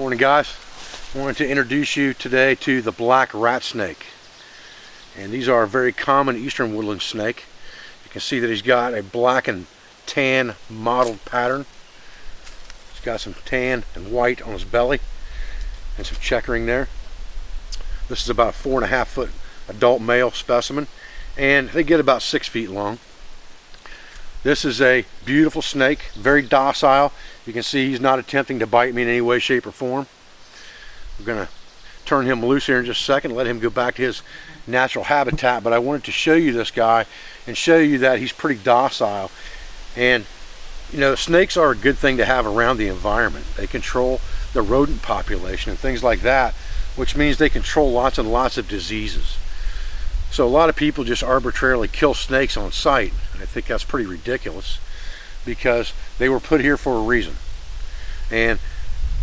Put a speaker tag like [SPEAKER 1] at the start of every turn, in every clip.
[SPEAKER 1] Morning guys, I wanted to introduce you today to the black rat snake. And these are a very common eastern woodland snake. You can see that he's got a black and tan mottled pattern. He's got some tan and white on his belly and some checkering there. This is about a 4.5 foot adult male specimen, and they get about 6 feet long. This is a beautiful snake, very docile. You can see he's not attempting to bite me in any way, shape, or form. We're going to turn him loose here in just a second, let him go back to his natural habitat, but I wanted to show you this guy and show you that he's pretty docile. And you know, snakes are a good thing to have around the environment. They control the rodent population and things like that, which means they control lots and lots of diseases. So a lot of people just arbitrarily kill snakes on sight. I think that's pretty ridiculous because they were put here for a reason. And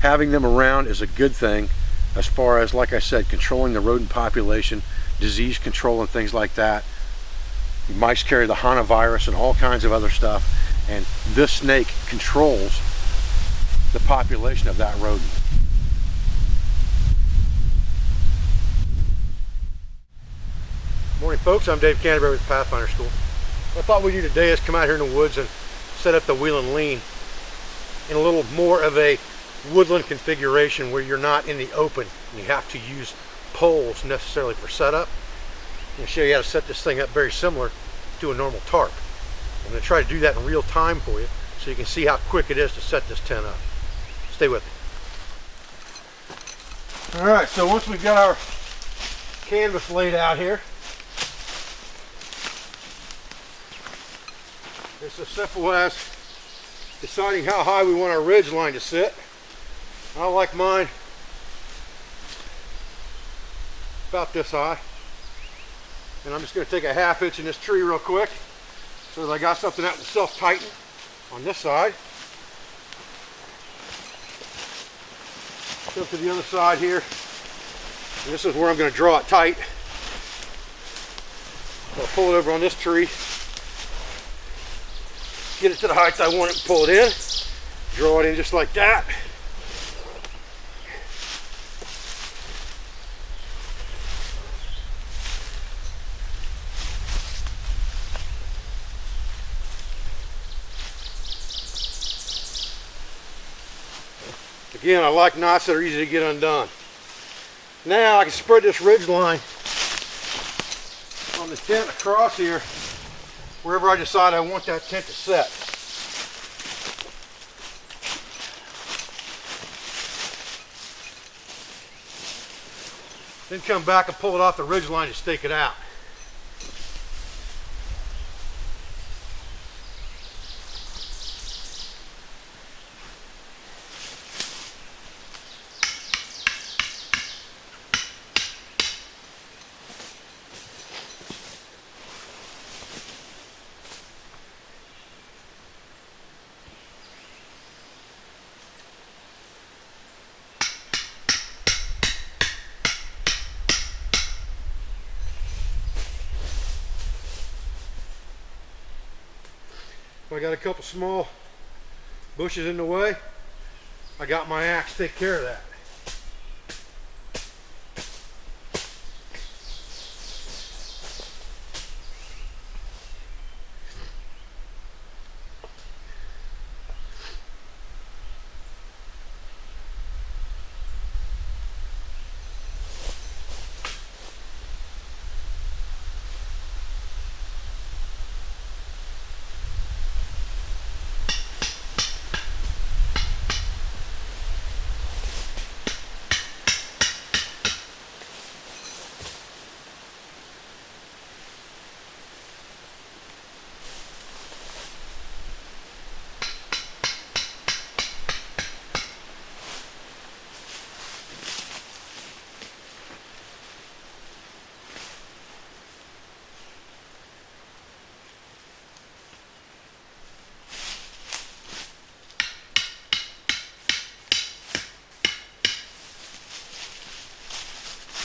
[SPEAKER 1] having them around is a good thing as far as, like I said, controlling the rodent population, disease control and things like that. Mice carry the Hana virus and all kinds of other stuff, and this snake controls the population of that rodent. Morning folks, I'm Dave Canterbury with Pathfinder School. What I thought we'd do today is come out here in the woods and set up the Whelen lean in a little more of a woodland configuration where you're not in the open and you have to use poles necessarily for setup. I'm going to show you how to set this thing up very similar to a normal tarp. I'm going to try to do that in real time for you so you can see how quick it is to set this tent up. Stay with me. Alright, so once we've got our canvas laid out here, it's as simple as deciding how high we want our ridge line to sit. I like mine about this high. And I'm just going to take a 1/2 inch in this tree real quick so that I got something that will self-tighten on this side. Come to the other side here. And this is where I'm going to draw it tight. So I'll pull it over on this tree. Get it to the height I want it to pull it in. Draw it in just like that. Again, I like knots that are easy to get undone. Now I can spread this ridge line on the tent across here wherever I decide I want that tent to set. Then come back and pull it off the ridge line to stake it out. If I got a couple small bushes in the way, I got my axe to take care of that.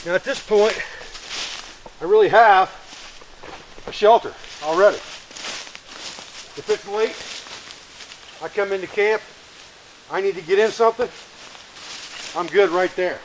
[SPEAKER 1] Now at this point, I really have a shelter already. If it's late, I come into camp, I need to get in something, I'm good right there.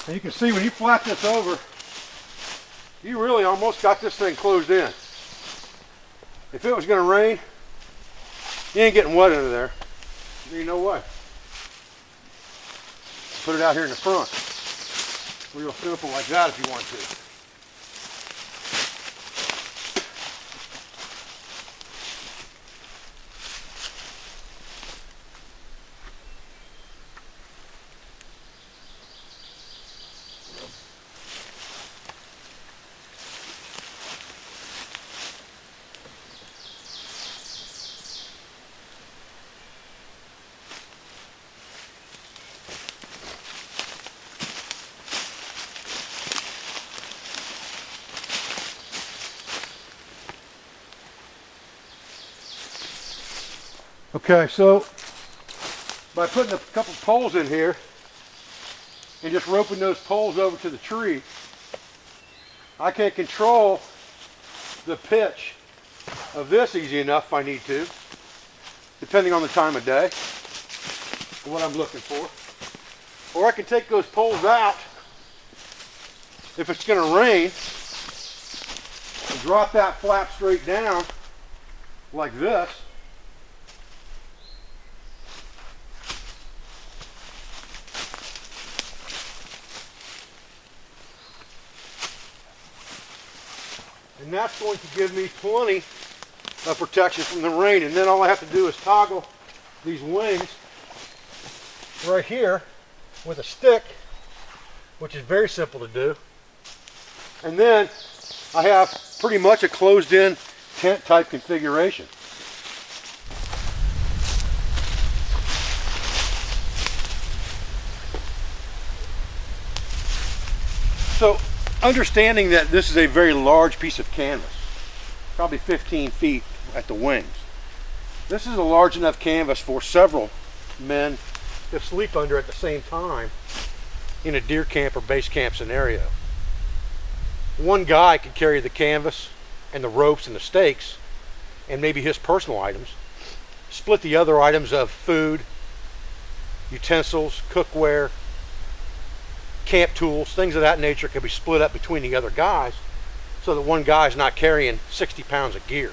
[SPEAKER 1] And you can see when you flap this over, you really almost got this thing closed in. If it was going to rain, you ain't getting wet under there. There ain't no way. Put it out here in the front. Real simple like that if you want to. Okay, so by putting a couple poles in here and just roping those poles over to the tree, I can control the pitch of this easy enough if I need to, depending on the time of day and what I'm looking for. Or I can take those poles out if it's going to rain and drop that flap straight down like this. And that's going to give me plenty of protection from the rain. And then all I have to do is toggle these wings right here with a stick, which is very simple to do. And then I have pretty much a closed-in tent type configuration. So, understanding that this is a very large piece of canvas, probably 15 feet at the wings. This is a large enough canvas for several men to sleep under at the same time in a deer camp or base camp scenario. One guy could carry the canvas and the ropes and the stakes and maybe his personal items, split the other items of food, utensils, cookware, camp tools, things of that nature can be split up between the other guys so that one guy's not carrying 60 pounds of gear.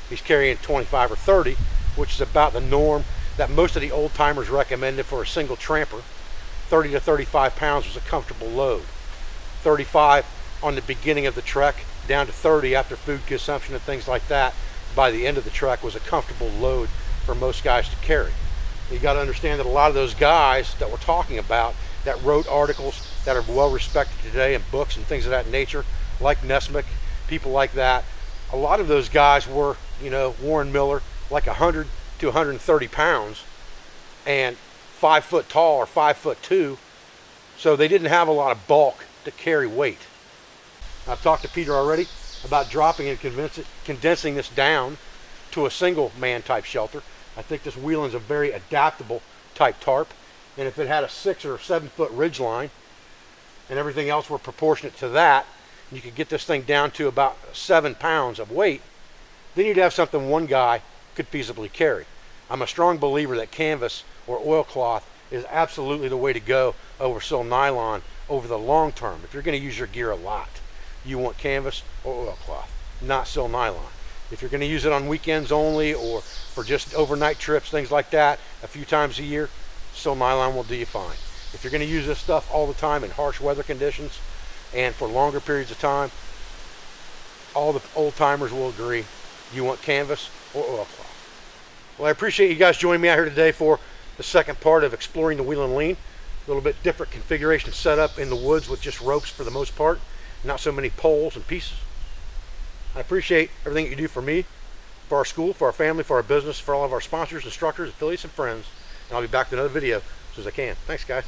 [SPEAKER 1] He's carrying 25 or 30, which is about the norm that most of the old timers recommended for a single tramper. 30 to 35 pounds was a comfortable load. 35 on the beginning of the trek, down to 30 after food consumption and things like that by the end of the trek was a comfortable load for most guys to carry. You got to understand that a lot of those guys that we're talking about that wrote articles that are well respected today in books and things of that nature, like Nesmick, people like that, a lot of those guys were, you know, Warren Miller, like 100 to 130 pounds and 5 foot tall or 5'2", so they didn't have a lot of bulk to carry weight. I've talked to Peter already about dropping and condensing this down to a single man type shelter. I think this Whelen's a very adaptable type tarp, and if it had a 6 or 7 foot ridge line and everything else were proportionate to that, you could get this thing down to about 7 pounds of weight, then you'd have something one guy could feasibly carry. I'm a strong believer that canvas or oilcloth is absolutely the way to go over sil nylon over the long term. If you're going to use your gear a lot, you want canvas or oilcloth, not sil nylon. If you're going to use it on weekends only or for just overnight trips, things like that, a few times a year, sil nylon will do you fine. If you're going to use this stuff all the time in harsh weather conditions and for longer periods of time, all the old timers will agree you want canvas or oilcloth. Well, I appreciate you guys joining me out here today for the second part of exploring the Whelen Lean. A little bit different configuration setup in the woods with just ropes for the most part, not so many poles and pieces. I appreciate everything that you do for me, for our school, for our family, for our business, for all of our sponsors, instructors, affiliates, and friends. And I'll be back with another video as soon as I can. Thanks, guys.